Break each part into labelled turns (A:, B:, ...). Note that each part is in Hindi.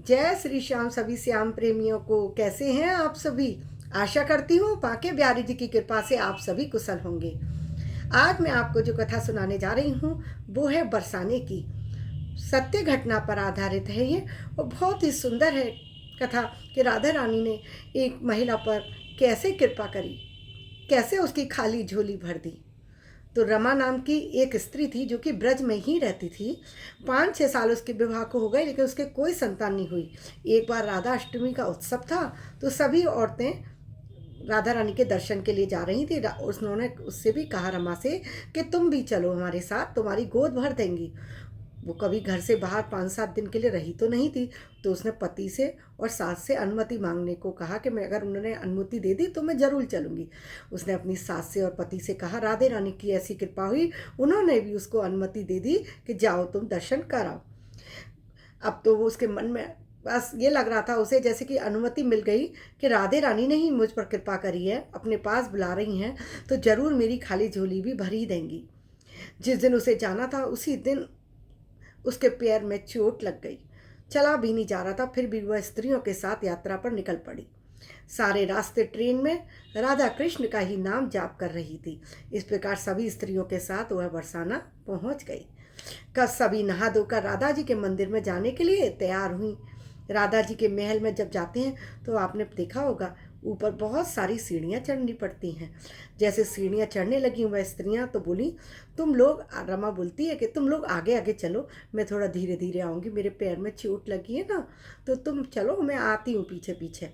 A: जय श्री श्याम सभी श्याम प्रेमियों को। कैसे हैं आप सभी? आशा करती हूँ बांके बिहारी जी की कृपा से आप सभी कुशल होंगे। आज मैं आपको जो कथा सुनाने जा रही हूँ वो है बरसाने की। सत्य घटना पर आधारित है ये और बहुत ही सुंदर है कथा कि राधा रानी ने एक महिला पर कैसे कृपा करी, कैसे उसकी खाली झोली भर दी। तो रमा नाम की एक स्त्री थी जो कि ब्रज में ही रहती थी। 5-6 साल उसके विवाह को हो गए लेकिन उसके कोई संतान नहीं हुई। एक बार राधा अष्टमी का उत्सव था तो सभी औरतें राधा रानी के दर्शन के लिए जा रही थी। उन्होंने उससे भी कहा रमा से कि तुम भी चलो हमारे साथ, तुम्हारी गोद भर देंगी। वो कभी घर से बाहर 5-7 दिन के लिए रही तो नहीं थी, तो उसने पति से और सास से अनुमति मांगने को कहा कि मैं अगर उन्होंने अनुमति दे दी तो मैं ज़रूर चलूँगी। उसने अपनी सास से और पति से कहा, राधे रानी की ऐसी कृपा हुई, उन्होंने भी उसको अनुमति दे दी कि जाओ तुम दर्शन कराओ। अब तो वो उसके मन में बस ये लग रहा था उसे जैसे कि अनुमति मिल गई कि राधे रानी ने ही मुझ पर कृपा करी है, अपने पास बुला रही हैं तो ज़रूर मेरी खाली झोली भी भर ही देंगी। जिस दिन उसे जाना था उसी दिन उसके पैर में चोट लग गई। चला भी नहीं जा रहा था, फिर भी वह स्त्रियों के साथ यात्रा पर निकल पड़ी। सारे रास्ते ट्रेन में राधा कृष्ण का ही नाम जाप कर रही थी। इस प्रकार सभी स्त्रियों के साथ वह बरसाना पहुंच गई। कब सभी नहा धोकर राधा जी के मंदिर में जाने के लिए तैयार हुई। राधा जी के महल में जब जाते हैं तो आपने देखा होगा ऊपर बहुत सारी सीढ़ियाँ चढ़नी पड़ती हैं। जैसे सीढ़ियाँ चढ़ने लगी वह स्त्रियाँ तो बोली, तुम लोग, रमा बोलती है कि तुम लोग आगे आगे चलो, मैं थोड़ा धीरे धीरे आऊँगी, मेरे पैर में चोट लगी है ना, तो तुम चलो, मैं आती हूँ पीछे पीछे।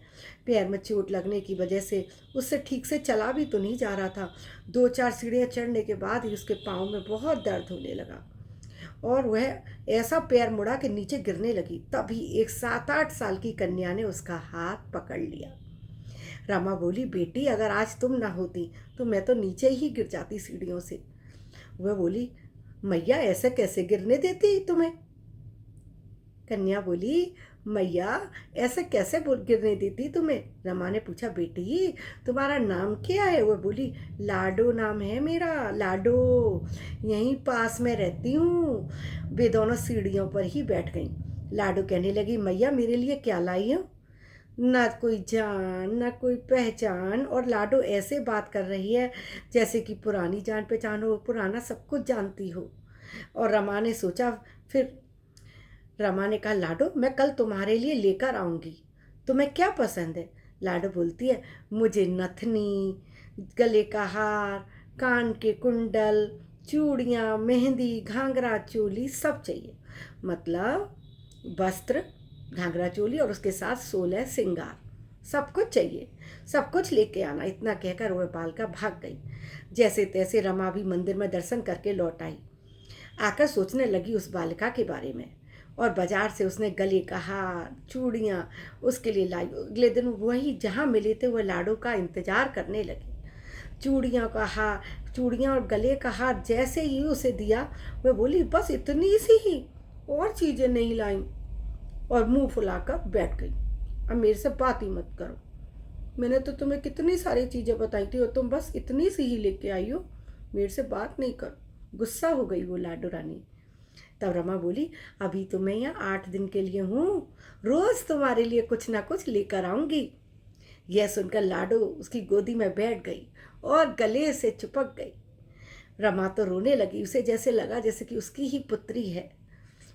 A: पैर में चोट लगने की वजह से उससे ठीक से चला भी तो नहीं जा रहा था। 2-4 सीढ़ियाँ चढ़ने के बाद ही उसके पाँव में बहुत दर्द होने लगा और वह ऐसा पैर मुड़ा कि नीचे गिरने लगी। तभी एक 7-8 साल की कन्या ने उसका हाथ पकड़ लिया। रमा बोली, बेटी अगर आज तुम ना होती तो मैं तो नीचे ही गिर जाती सीढ़ियों से। वह बोली, मैया ऐसे कैसे गिरने देती तुम्हें? कन्या बोली, मैया ऐसे कैसे गिरने देती तुम्हें? रमा ने पूछा, बेटी तुम्हारा नाम क्या है? वह बोली, लाडो नाम है मेरा, लाडो, यहीं पास में रहती हूँ। वे दोनों सीढ़ियों पर ही बैठ गईं। लाडो कहने लगी, मैया मेरे लिए क्या लाई हो? ना कोई जान ना कोई पहचान, और लाडो ऐसे बात कर रही है जैसे कि पुरानी जान पहचान हो, पुराना सब कुछ जानती हो। और रमा ने कहा, लाडो मैं कल तुम्हारे लिए लेकर आऊँगी, तुम्हें क्या पसंद है? लाडो बोलती है, मुझे नथनी, गले का हार, कान के कुंडल, चूड़ियाँ, मेहंदी, घाघरा चोली सब चाहिए। मतलब वस्त्र, घाघरा चोली और उसके साथ 16 श्रृंगार, सब कुछ चाहिए, सब कुछ लेके आना। इतना कहकर वह बालिका भाग गई। जैसे तैसे रमा भी मंदिर में दर्शन करके लौट आई। आकर सोचने लगी उस बालिका के बारे में और बाजार से उसने गले का हार, चूड़ियाँ उसके लिए लाई। अगले दिन वही जहाँ मिले थे वह लाडो का इंतजार करने लगी। चूड़ियाँ और गले का हार जैसे ही उसे दिया, वह बोली, बस इतनी सी ही, और चीज़ें नहीं लाई, और मुंह फुलाकर बैठ गई। अब मेरे से बात ही मत करो, मैंने तो तुम्हें कितनी सारी चीज़ें बताई थी और तुम बस इतनी सी ही लेके आई हो, मेरे से बात नहीं करो। गुस्सा हो गई वो लाडो रानी। तब रमा बोली, अभी तो मैं यहाँ 8 दिन के लिए हूँ, रोज़ तुम्हारे लिए कुछ ना कुछ लेकर आऊँगी। यह सुनकर लाडो उसकी गोदी में बैठ गई और गले से चिपक गई। रमा तो रोने लगी, उसे जैसे लगा जैसे कि उसकी ही पुत्री है,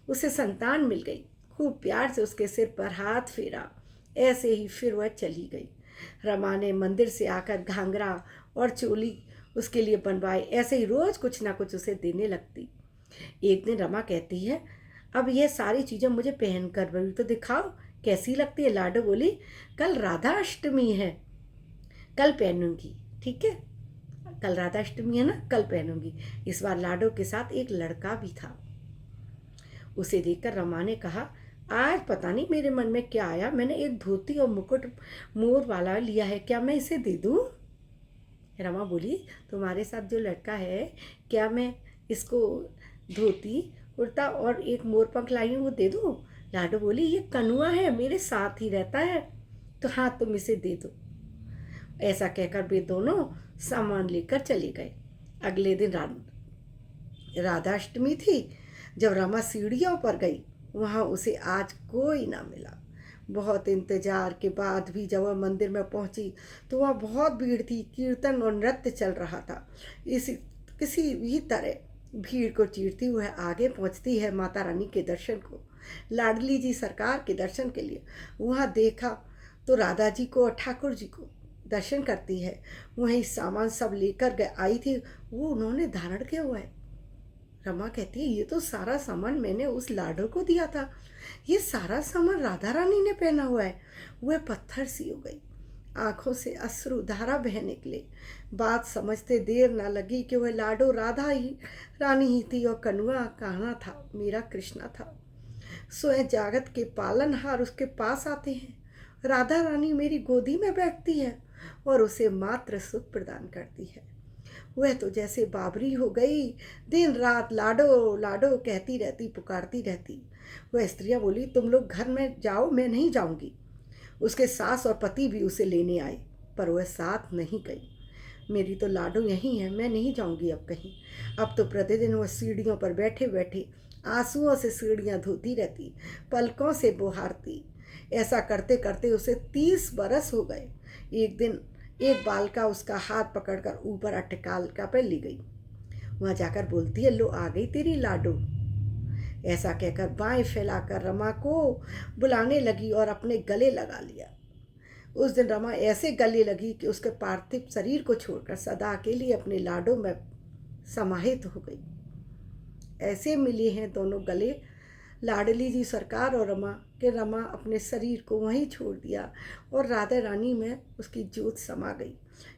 A: उसे संतान मिल गई। खूब प्यार से उसके सिर पर हाथ फेरा, ऐसे ही फिर वह चली गई। रमा ने मंदिर से आकर घाघरा और चोली उसके लिए बनवाए, ऐसे ही रोज़ कुछ ना कुछ उसे देने लगती। एक दिन रमा कहती है, अब ये सारी चीज़ें मुझे पहन कर भी तो दिखाओ कैसी लगती है। लाडो बोली, कल राधा अष्टमी है, कल पहनूंगी, ठीक है, कल राधा अष्टमी है ना, कल पहनूंगी। इस बार लाडो के साथ एक लड़का भी था। उसे देखकर रमा ने कहा, आज पता नहीं मेरे मन में क्या आया, मैंने एक धोती और मुकुट मोर वाला लिया है, क्या मैं इसे दे दूँ? रमा बोली, तुम्हारे साथ जो लड़का है, क्या मैं इसको धोती कुर्ता और एक मोर पंख लाई हूँ वो दे दूँ? लाडो बोली, ये कनुआ है, मेरे साथ ही रहता है, तो हाँ तुम इसे दे दो। ऐसा कहकर वे दोनों सामान लेकर चले गए। अगले दिन राधाष्टमी थी। जब रमा सीढ़ियों पर गई, वहाँ उसे आज कोई ना मिला। बहुत इंतज़ार के बाद भी जब वह मंदिर में पहुंची तो वहाँ बहुत भीड़ थी। कीर्तन और नृत्य चल रहा था। इसी किसी भी तरह भीड़ को चीरती हुए आगे पहुंचती है माता रानी के दर्शन को, लाडली जी सरकार के दर्शन के लिए। वहाँ देखा तो राधा जी को और ठाकुर जी को दर्शन करती है। वहीं सामान सब लेकर आई थी, वो उन्होंने धारण किया हुआ है। रमा कहती है, ये तो सारा सामान मैंने उस लाडो को दिया था, ये सारा सामान राधा रानी ने पहना हुआ है। वह पत्थर सी हो गई, आंखों से अश्रु धारा बह निकले। बात समझते देर न लगी कि वह लाडो राधा ही रानी ही थी और कनुआ कान्हा था, मेरा कृष्णा था। स्वयं जागत के पालनहार उसके पास आते हैं। राधा रानी मेरी गोदी में बैठती है और उसे मात्र सुख प्रदान करती है। वह तो जैसे बाबरी हो गई, दिन रात लाडो लाडो कहती रहती, पुकारती रहती। वह स्त्रियां बोली, तुम लोग घर में जाओ, मैं नहीं जाऊंगी। उसके सास और पति भी उसे लेने आए, पर वह साथ नहीं गई। मेरी तो लाडो यहीं है, मैं नहीं जाऊंगी अब कहीं। अब तो प्रतिदिन वह सीढ़ियों पर बैठे बैठे आंसुओं से सीढ़ियां धोती रहती, पलकों से बुहारती। ऐसा करते करते उसे 30 बरस हो गए। एक दिन एक बालिका उसका हाथ पकड़कर ऊपर अटकाल पे ली गई। वहां जाकर बोलती है, लो आ गई तेरी लाडो। ऐसा कहकर बाएं फैलाकर रमा को बुलाने लगी और अपने गले लगा लिया। उस दिन रमा ऐसे गले लगी कि उसके पार्थिव शरीर को छोड़कर सदा के लिए अपने लाडो में समाहित हो गई। ऐसे मिले हैं दोनों गले, लाडली जी सरकार और रमा के। रमा अपने शरीर को वहीं छोड़ दिया और राधा रानी में उसकी ज्योत समा गई।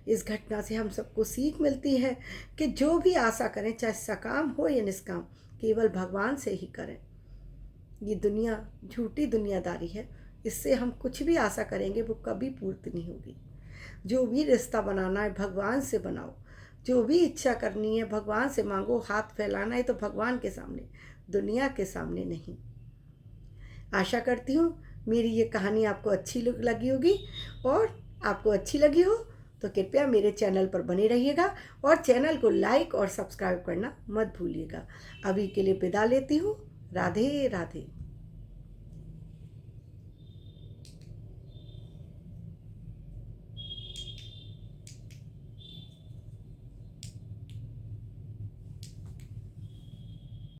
A: इस घटना से हम सबको सीख मिलती है कि जो भी आशा करें, चाहे सकाम हो या निष्काम, केवल भगवान से ही करें। ये दुनिया झूठी दुनियादारी है, इससे हम कुछ भी आशा करेंगे वो कभी पूर्ति नहीं होगी। जो भी रिश्ता बनाना है भगवान से बनाओ, जो भी इच्छा करनी है भगवान से मांगो। हाथ फैलाना है तो भगवान के सामने, दुनिया के सामने नहीं। आशा करती हूँ मेरी ये कहानी आपको अच्छी लगी होगी, और आपको अच्छी लगी हो तो कृपया मेरे चैनल पर बने रहिएगा और चैनल को लाइक और सब्सक्राइब करना मत भूलिएगा। अभी के लिए विदा लेती हूँ। राधे राधे।